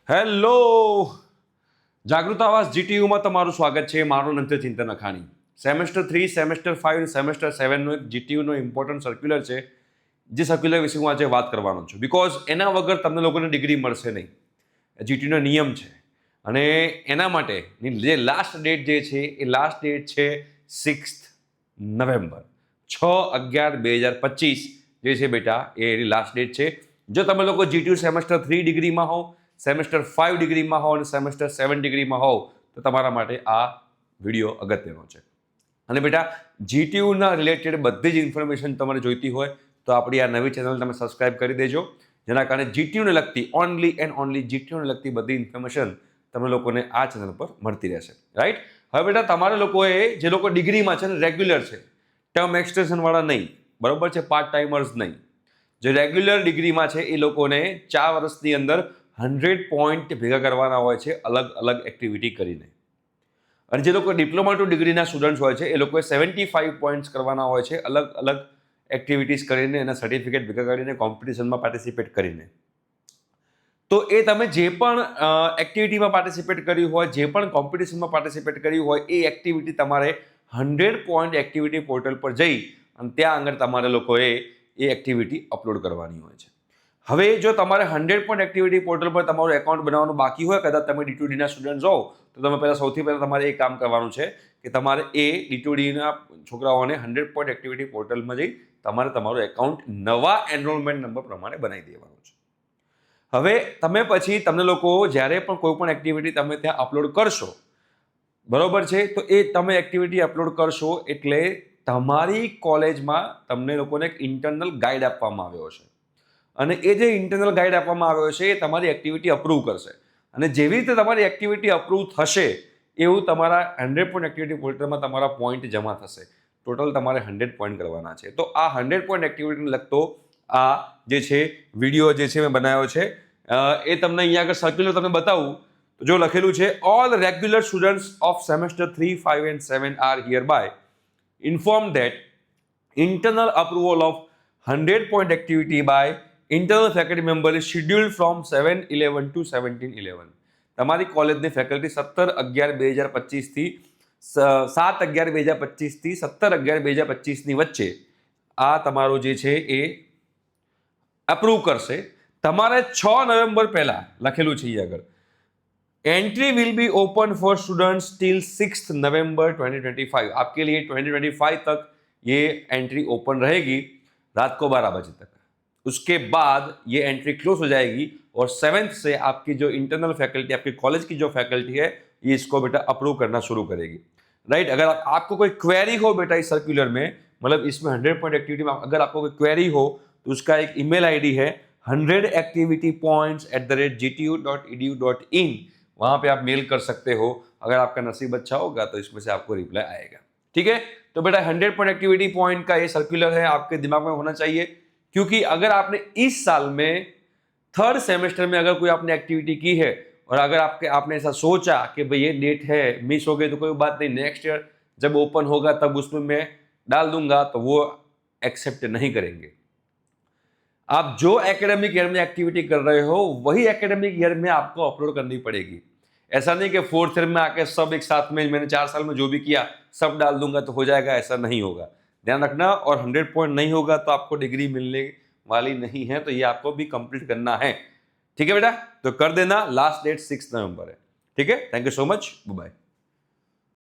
Hello, જાગૃત આવાસ જીટીયુમાં તમારું સ્વાગત છે. મારું નામ છે ચિંતન અખાણી. સેમેસ્ટર 3, સેમેસ્ટર 5 અને સેમેસ્ટર 7નો એક જીટીયુનો ઇમ્પોર્ટન્ટ સર્ક્યુલર છે, જે સર્ક્યુલર વિશે હું આજે વાત કરવાનો છું. બિકોઝ એના વગર તમને લોકોને ડિગ્રી મળશે નહીં. જીટીયુનો નિયમ છે અને એના માટેની જે લાસ્ટ ડેટ જે છે એ લાસ્ટ ડેટ છે 6 નવેમ્બર 6/11/2025 જે છે બેટા એ એની લાસ્ટ ડેટ છે. જો તમે લોકો જીટીયુ સેમેસ્ટર 3 ડિગ્રીમાં હોવ, સેમેસ્ટર 5 ડિગ્રીમાં હોવ અને સેમેસ્ટર 7 ડિગ્રીમાં હોવ તો તમારા માટે આ વિડીયો અગત્યનો છે. અને બેટા જીટીયુના રિલેટેડ બધી જ ઇન્ફોર્મેશન તમારે જોઈતી હોય તો આપણી આ નવી ચેનલ તમે સબસ્ક્રાઇબ કરી દેજો, જેના કારણે જીટીયુને લગતી ઓનલી એન્ડ ઓનલી જીટીયુને લગતી બધી ઇન્ફોર્મેશન તમે લોકોને આ ચેનલ પર મળતી રહેશે. રાઈટ? હવે બેટા તમારે લોકોએ જે લોકો ડિગ્રીમાં છે ને રેગ્યુલર છે, ટર્મ એક્સટેન્શનવાળા નહીં, બરોબર છે, પાર્ટ ટાઈમર્સ નહીં, જે રેગ્યુલર ડિગ્રીમાં છે એ લોકોને 4 વર્ષની અંદર 100 પોઈન્ટ ભેગા કરવાના હોય છે અલગ અલગ એક્ટિવિટી કરીને. અને જે લોકો ડિપ્લોમા ટુ ડિગ્રીના સ્ટુડન્ટ્સ હોય છે એ લોકોએ 75 પોઈન્ટ્સ કરવાના હોય છે અલગ અલગ એક્ટિવિટીઝ કરીને, એના સર્ટિફિકેટ ભેગા કરીને, કોમ્પિટિશનમાં પાર્ટિસિપેટ કરીને. તો એ તમે જે પણ એક્ટિવિટીમાં પાર્ટિસિપેટ કર્યું હોય, જે પણ કોમ્પિટિશનમાં પાર્ટિસિપેટ કર્યું હોય, એ એક્ટિવિટી તમારે 100 પોઈન્ટ એક્ટિવિટી પોર્ટલ પર જઈ અને ત્યાં આગળ તમારે લોકોએ એ એક્ટિવિટી અપલોડ કરવાની હોય છે. હવે જો તમારે 100 પોઈન્ટ એક્ટિવિટી પોર્ટલ પર તમારું એકાઉન્ટ બનાવવાનું બાકી હોય, કદાચ તમે ડી2ડીના સ્ટુડન્ટ હોવ તો તમે સૌથી પહેલાં તમારે એ કામ કરવાનું છે કે તમારે એ ડી2ડીના છોકરાઓને 100 પોઈન્ટ એક્ટિવિટી પોર્ટલમાં જઈ તમારે તમારું એકાઉન્ટ નવા એનરોલમેન્ટ નંબર પ્રમાણે બનાવી દેવાનું છે. હવે તમે પછી તમને લોકો જ્યારે પણ કોઈ પણ એક્ટિવિટી તમે ત્યાં અપલોડ કરશો, બરોબર છે, તો એ તમે એક્ટિવિટી અપલોડ કરશો એટલે તમારી કોલેજમાં તમને લોકોને એક ઇન્ટરનલ ગાઈડ આપવામાં આવ્યો છે. અને એ જે ઇન્ટરનલ ગાઈડ આપવામાં આવ્યો છે એ તમારી એક્ટિવિટી અપ્રૂવ કરશે. અને જેવી રીતે તમારી એક્ટિવિટી અપ્રૂવ થશે એવું તમારા 100 પોઈન્ટ એક્ટિવિટી પોર્ટલમાં તમારા પોઈન્ટ જમા થશે. ટોટલ તમારે 100 પોઈન્ટ કરવાના છે. તો આ 100 પોઈન્ટ એક્ટિવિટીને લગતો આ જે છે વિડીયો જે છે મેં બનાવ્યો છે, એ તમને અહીંયા આગળ સર્ક્યુલર તમને બતાવું તો જો લખેલું છે, all regular students of semester 3, 5 and 7 are hereby informed that internal approval of 100 point activity by internal faculty member is scheduled from 7/11 to 17/11. તમારી કોલેજની ફેકલ્ટી 17/11/2025 થી 7/11/2025 થી 17/11/2025 ની વચ્ચે આ તમારું જે છે એ અપ્રૂવ કરશે. તમારે 6 નવેમ્બર પહેલા લખેલું છે અહીંયા આગળ, entry will be open for students till 6 नवंबर 2025. आपके लिए 2025 तक ये एंट्री ओपन रहेगी रात को 12 बजे तक. उसके बाद ये एंट्री क्लोज हो जाएगी और 7th से आपकी जो इंटरनल फैकल्टी, आपकी कॉलेज की जो फैकल्टी है, ये इसको बेटा अप्रूव करना शुरू करेगी. राइट? अगर आपको कोई क्वेरी हो बेटा इस सर्कुलर में, मतलब इसमें 100 पॉइंट एक्टिविटी में अगर आपको कोई क्वेरी हो तो उसका एक ईमेल आईडी है 100activitypoints@gtu.edu.in. वहाँ पे आप मेल कर सकते हो. अगर आपका नसीब अच्छा होगा तो इसमें से आपको रिप्लाई आएगा. ठीक है? तो बेटा 100 पॉइंट एक्टिविटी पॉइंट का ये सर्कुलर है, आपके दिमाग में होना चाहिए. क्योंकि अगर आपने इस साल में 3rd सेमेस्टर में अगर कोई आपने एक्टिविटी की है और अगर आपने ऐसा सोचा कि भाई ये डेट है, मिस हो गई तो कोई बात नहीं, नेक्स्ट ईयर जब ओपन होगा तब उसमें मैं डाल दूंगा, तो वो एक्सेप्ट नहीं करेंगे. आप जो एकेडमिक ईयर में एक्टिविटी कर रहे हो वही एकेडमिक ईयर में आपको अपलोड करनी पड़ेगी. ऐसा नहीं कि 4th ईयर में आके सब एक साथ में मैंने 4 साल में जो भी किया सब डाल दूंगा तो हो जाएगा, ऐसा नहीं होगा. ध्यान रखना. और 100 पॉइंट नहीं होगा तो आपको डिग्री मिलने वाली नहीं है, तो ये आपको भी कंप्लीट करना है. ठीक है बेटा? तो कर देना. लास्ट डेट 6 नवंबर है. ठीक है? Thank you so much. Bye.